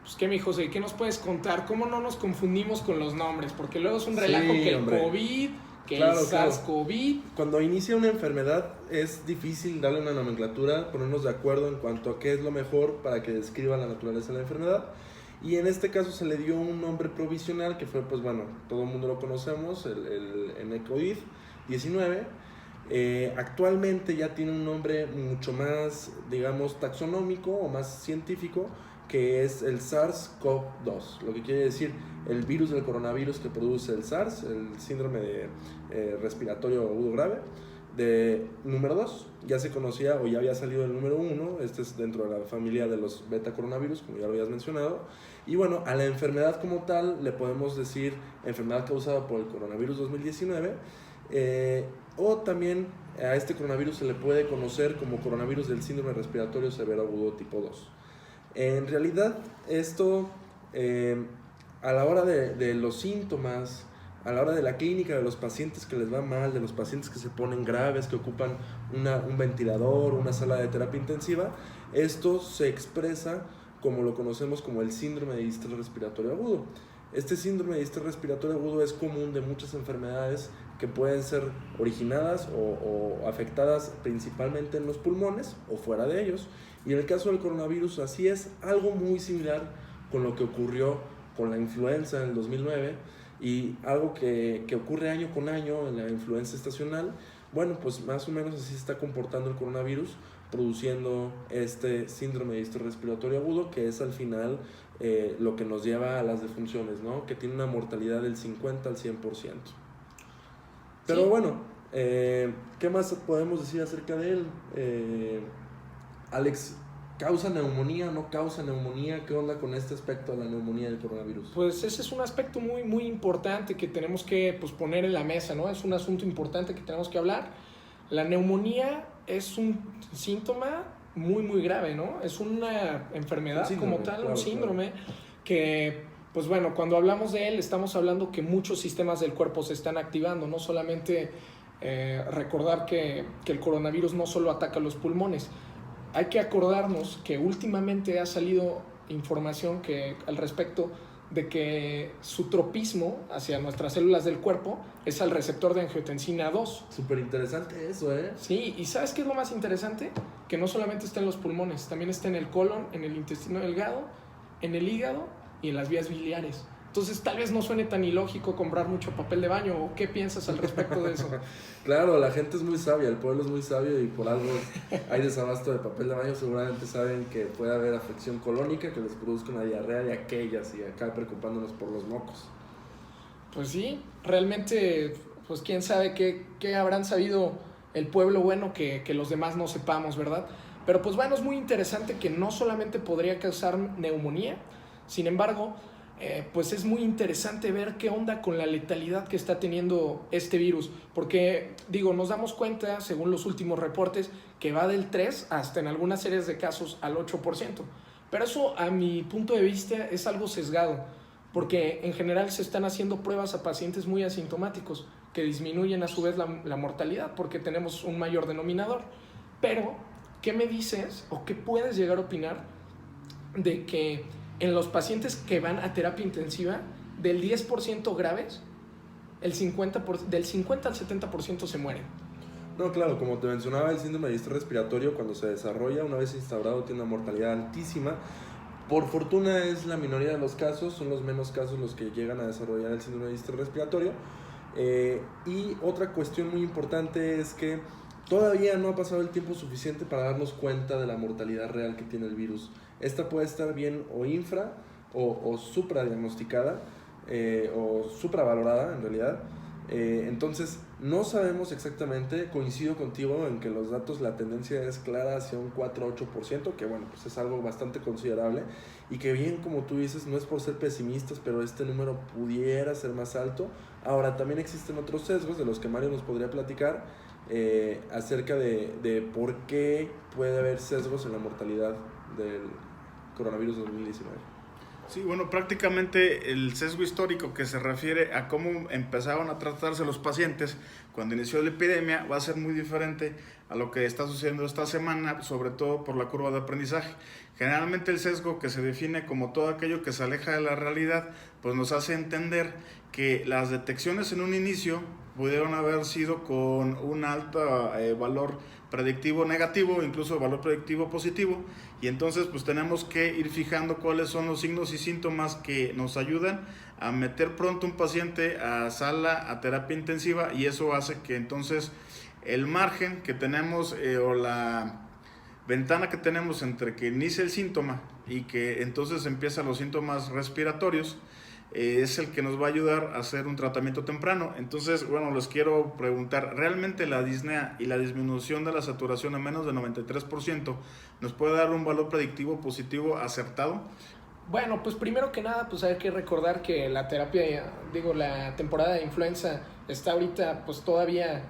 Pues qué, mi José, ¿qué nos puedes contar? ¿Cómo no nos confundimos con los nombres? Porque luego es un relajo que el COVID, que el SARS-CoV. Cuando inicia una enfermedad es difícil darle una nomenclatura, ponernos de acuerdo en cuanto a qué es lo mejor para que describa la naturaleza de la enfermedad. Y en este caso se le dio un nombre provisional que fue, pues bueno, todo el mundo lo conocemos, el COVID-19. Actualmente ya tiene un nombre mucho más, digamos, taxonómico o más científico, que es el SARS-CoV-2, lo que quiere decir el virus del coronavirus que produce el SARS, el síndrome de, respiratorio agudo grave, de número 2. Ya se conocía o ya había salido el número 1, este es dentro de la familia de los beta coronavirus, como ya lo habías mencionado. Y bueno, a la enfermedad como tal le podemos decir enfermedad causada por el coronavirus 2019, o también a este coronavirus se le puede conocer como coronavirus del síndrome respiratorio severo agudo tipo 2. En realidad, esto, a la hora de los síntomas, a la hora de la clínica de los pacientes que les va mal, de los pacientes que se ponen graves, que ocupan un ventilador, una sala de terapia intensiva, esto se expresa como lo conocemos como el síndrome de distrés respiratorio agudo. Este síndrome de distrés respiratorio agudo es común de muchas enfermedades que pueden ser originadas o afectadas principalmente en los pulmones o fuera de ellos. Y en el caso del coronavirus así es, algo muy similar con lo que ocurrió con la influenza en el 2009 y algo que ocurre año con año en la influenza estacional. Bueno, pues más o menos así se está comportando el coronavirus, produciendo este síndrome de distrés respiratorio agudo, que es al final lo que nos lleva a las defunciones, ¿no? Que tiene una mortalidad del 50 al 100%. Pero sí. Bueno, ¿qué más podemos decir acerca de él? Alex, ¿causa neumonía o no causa neumonía? ¿Qué onda con este aspecto de la neumonía del coronavirus? Pues ese es un aspecto muy, muy importante que tenemos que pues, poner en la mesa, ¿no? Es un asunto importante que tenemos que hablar. La neumonía es un síntoma muy, muy grave, ¿no? Es una enfermedad síndrome, como tal, claro, un síndrome, claro. Que, pues bueno, cuando hablamos de él estamos hablando que muchos sistemas del cuerpo se están activando, no solamente recordar que el coronavirus no solo ataca los pulmones. Hay que acordarnos que últimamente ha salido información al respecto de que su tropismo hacia nuestras células del cuerpo es al receptor de angiotensina 2. Súper interesante eso, ¿eh? Sí, y ¿sabes qué es lo más interesante? Que no solamente está en los pulmones, también está en el colon, en el intestino delgado, en el hígado y en las vías biliares. Entonces tal vez no suene tan ilógico comprar mucho papel de baño. ¿O qué piensas al respecto de eso? Claro, la gente es muy sabia, el pueblo es muy sabio y por algo hay desabasto de papel de baño. Seguramente saben que puede haber afección colónica que les produzca una diarrea de aquellas y acá preocupándonos por los mocos. Pues sí, realmente, pues quién sabe qué habrán sabido el pueblo bueno que los demás no sepamos, ¿verdad? Pero pues bueno, es muy interesante que no solamente podría causar neumonía, sin embargo, pues es muy interesante ver qué onda con la letalidad que está teniendo este virus, porque digo, nos damos cuenta, según los últimos reportes, que va del 3 hasta en algunas series de casos al 8%, pero eso a mi punto de vista es algo sesgado, porque en general se están haciendo pruebas a pacientes muy asintomáticos que disminuyen a su vez la mortalidad porque tenemos un mayor denominador. Pero, ¿qué me dices o qué puedes llegar a opinar de que en los pacientes que van a terapia intensiva, del 10% graves, del 50 al 70% se mueren? No, claro, como te mencionaba, el síndrome de distrés respiratorio cuando se desarrolla, una vez instaurado, tiene una mortalidad altísima. Por fortuna es la minoría de los casos, son los menos casos los que llegan a desarrollar el síndrome de distrés respiratorio. Y otra cuestión muy importante es que todavía no ha pasado el tiempo suficiente para darnos cuenta de la mortalidad real que tiene el virus. Esta puede estar bien o infra o supradiagnosticada o supravalorada en realidad. Entonces no sabemos exactamente, coincido contigo en que los datos, la tendencia es clara hacia un 4-8%, que bueno, pues es algo bastante considerable y que bien, como tú dices, no es por ser pesimistas, pero este número pudiera ser más alto. Ahora también existen otros sesgos de los que Mario nos podría platicar acerca de por qué puede haber sesgos en la mortalidad del coronavirus 2019. Sí, bueno, prácticamente el sesgo histórico que se refiere a cómo empezaron a tratarse los pacientes cuando inició la epidemia va a ser muy diferente a lo que está sucediendo esta semana, sobre todo por la curva de aprendizaje. Generalmente el sesgo, que se define como todo aquello que se aleja de la realidad, pues nos hace entender que las detecciones en un inicio pudieron haber sido con un alto valor predictivo negativo, incluso valor predictivo positivo, y entonces pues tenemos que ir fijando cuáles son los signos y síntomas que nos ayudan a meter pronto un paciente a sala, a terapia intensiva, y eso hace que entonces el margen que tenemos o la ventana que tenemos entre que inicia el síntoma y que entonces empiezan los síntomas respiratorios es el que nos va a ayudar a hacer un tratamiento temprano. Entonces, bueno, les quiero preguntar, ¿realmente la disnea y la disminución de la saturación a menos del 93% nos puede dar un valor predictivo positivo acertado? Bueno, pues primero que nada, pues hay que recordar que la terapia, la temporada de influenza está ahorita pues todavía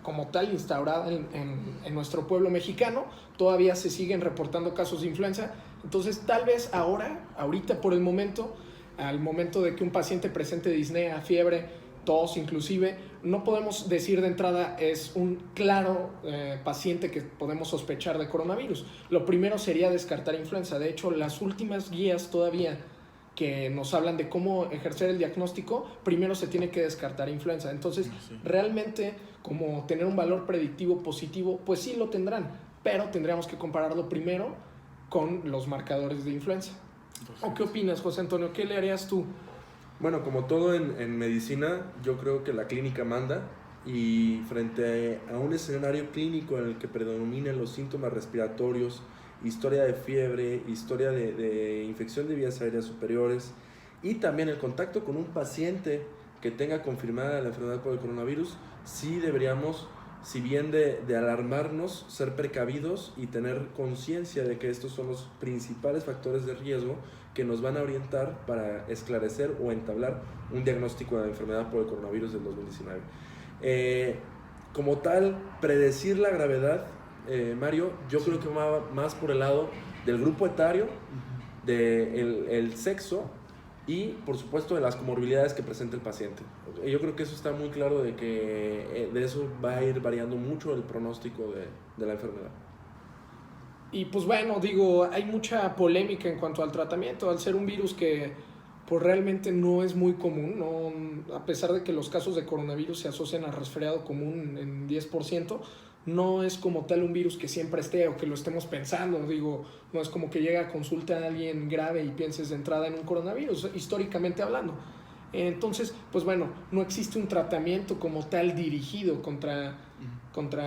como tal instaurada en nuestro pueblo mexicano. Todavía se siguen reportando casos de influenza. Entonces tal vez ahorita por el momento, al momento de que un paciente presente disnea, fiebre, tos inclusive, no podemos decir de entrada es un claro paciente que podemos sospechar de coronavirus. Lo primero sería descartar influenza. De hecho, las últimas guías todavía que nos hablan de cómo ejercer el diagnóstico, primero se tiene que descartar influenza. Entonces, sí, realmente, como tener un valor predictivo positivo, pues sí lo tendrán, pero tendríamos que compararlo primero con los marcadores de influenza. ¿O qué opinas, José Antonio? ¿Qué le harías tú? Bueno, como todo en medicina, yo creo que la clínica manda, y frente a un escenario clínico en el que predominen los síntomas respiratorios, historia de fiebre, historia de infección de vías aéreas superiores y también el contacto con un paciente que tenga confirmada la enfermedad por el coronavirus, sí deberíamos, si bien de alarmarnos, ser precavidos y tener conciencia de que estos son los principales factores de riesgo que nos van a orientar para esclarecer o entablar un diagnóstico de la enfermedad por el coronavirus del 2019. Como tal, predecir la gravedad, Mario, yo creo que va más por el lado del grupo etario, del sexo y por supuesto de las comorbilidades que presenta el paciente. Yo creo que eso está muy claro, de que de eso va a ir variando mucho el pronóstico de la enfermedad. Y pues bueno, hay mucha polémica en cuanto al tratamiento, al ser un virus que pues realmente no es muy común, no, a pesar de que los casos de coronavirus se asocian al resfriado común en 10%, no es como tal un virus que siempre esté o que lo estemos pensando. No es como que llega a consulta a alguien grave y pienses de entrada en un coronavirus, históricamente hablando. Entonces, pues bueno, no existe un tratamiento como tal dirigido contra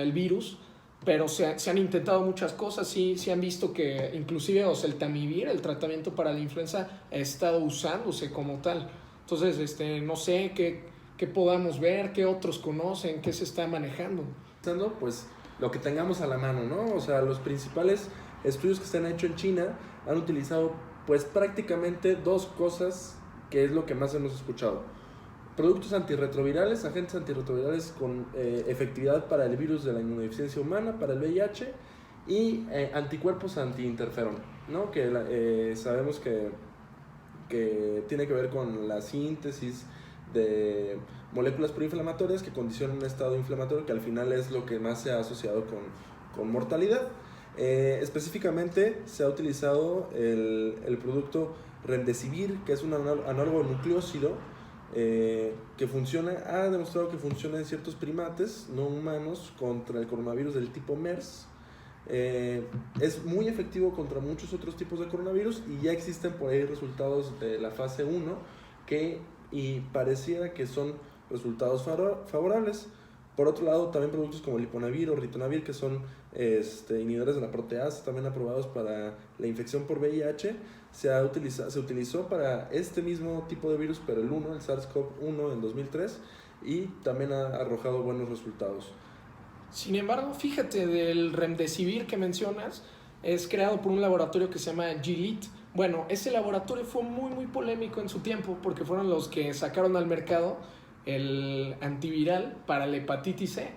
el virus, pero se han intentado muchas cosas. Sí han visto que inclusive oseltamivir, el tratamiento para la influenza, ha estado usándose como tal. Entonces, no sé qué podamos ver, qué otros conocen, qué se está manejando. Pues lo que tengamos a la mano, ¿no? O sea, los principales estudios que se han hecho en China han utilizado pues prácticamente dos cosas, que es lo que más hemos escuchado: productos antirretrovirales, agentes antirretrovirales con efectividad para el virus de la inmunodeficiencia humana, para el VIH, y anticuerpos antiinterferón, ¿no? Que sabemos que tiene que ver con la síntesis de moléculas proinflamatorias que condicionan un estado inflamatorio, que al final es lo que más se ha asociado con mortalidad. Específicamente se ha utilizado el producto Remdesivir, que es un análogo nucleósido que ha demostrado que funciona en ciertos primates no humanos contra el coronavirus del tipo MERS. Es muy efectivo contra muchos otros tipos de coronavirus, y ya existen por ahí resultados de la fase 1 y pareciera que son resultados favorables. Por otro lado, también productos como Liponavir o Ritonavir, que son inhibidores de la proteasa, también aprobados para la infección por VIH, se utilizó para este mismo tipo de virus, pero el SARS-CoV-1 en 2003, y también ha arrojado buenos resultados. Sin embargo, fíjate, del Remdesivir que mencionas, es creado por un laboratorio que se llama Gilead. Bueno, ese laboratorio fue muy, muy polémico en su tiempo, porque fueron los que sacaron al mercado el antiviral para la hepatitis C.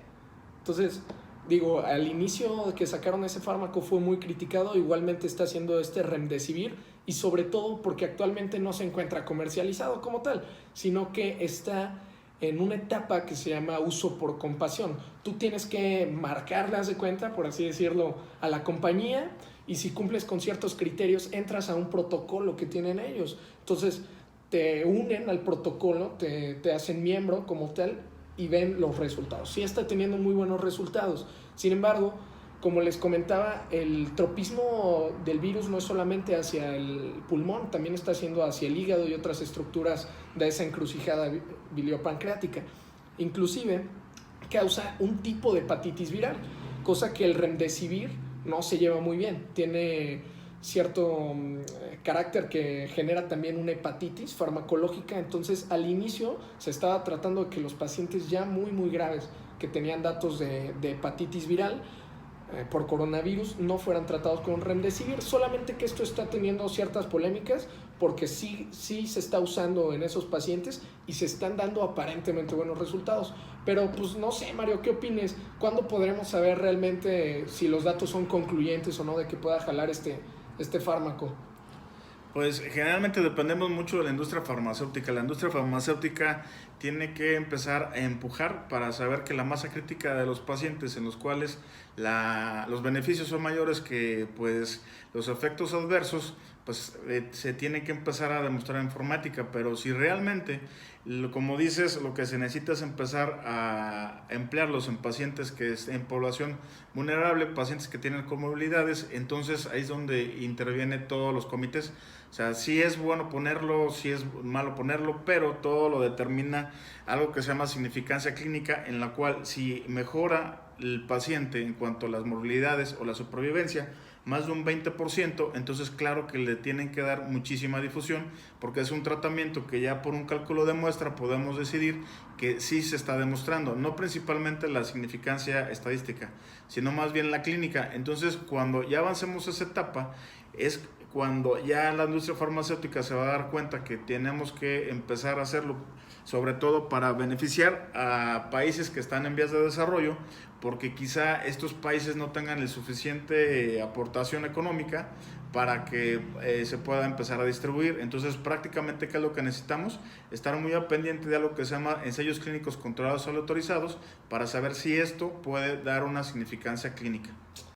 Entonces, Digo, al inicio que sacaron ese fármaco fue muy criticado, igualmente está haciendo este Remdesivir, y sobre todo porque actualmente no se encuentra comercializado como tal, sino que está en una etapa que se llama uso por compasión. Tú tienes que marcarlas de cuenta, por así decirlo, a la compañía, y si cumples con ciertos criterios entras a un protocolo que tienen ellos. Entonces te unen al protocolo, te hacen miembro como tal y ven los resultados. Sí está teniendo muy buenos resultados. Sin embargo, como les comentaba, el tropismo del virus no es solamente hacia el pulmón, también está haciendo hacia el hígado y otras estructuras de esa encrucijada biliopancreática. Inclusive causa un tipo de hepatitis viral, cosa que el Remdesivir no se lleva muy bien. Tiene cierto carácter que genera también una hepatitis farmacológica. Entonces al inicio se estaba tratando de que los pacientes ya muy graves que tenían datos de hepatitis viral por coronavirus no fueran tratados con Remdesivir, solamente que esto está teniendo ciertas polémicas porque sí se está usando en esos pacientes y se están dando aparentemente buenos resultados. Pero pues no sé, Mario, ¿qué opines? ¿Cuándo podremos saber realmente si los datos son concluyentes o no de que pueda jalar este fármaco? Pues generalmente dependemos mucho de la industria farmacéutica. La industria farmacéutica tiene que empezar a empujar para saber que la masa crítica de los pacientes en los cuales los beneficios son mayores que pues los efectos adversos, pues se tiene que empezar a demostrar en informática. Pero si realmente, como dices, lo que se necesita es empezar a emplearlos en pacientes en población vulnerable, pacientes que tienen comorbilidades, entonces ahí es donde intervienen todos los comités. O sea, sí es bueno ponerlo, sí es malo ponerlo, pero todo lo determina algo que se llama significancia clínica, en la cual si mejora el paciente en cuanto a las morbilidades o la supervivencia, más de un 20%, entonces claro que le tienen que dar muchísima difusión, porque es un tratamiento que ya por un cálculo de muestra podemos decidir que sí se está demostrando, no principalmente la significancia estadística, sino más bien la clínica. Entonces cuando ya avancemos esa etapa, es cuando ya la industria farmacéutica se va a dar cuenta que tenemos que empezar a hacerlo, sobre todo para beneficiar a países que están en vías de desarrollo, porque quizá estos países no tengan la suficiente aportación económica para que se pueda empezar a distribuir. Entonces prácticamente, ¿qué es lo que necesitamos? Estar muy al pendiente de algo que se llama ensayos clínicos controlados o autorizados para saber si esto puede dar una significancia clínica.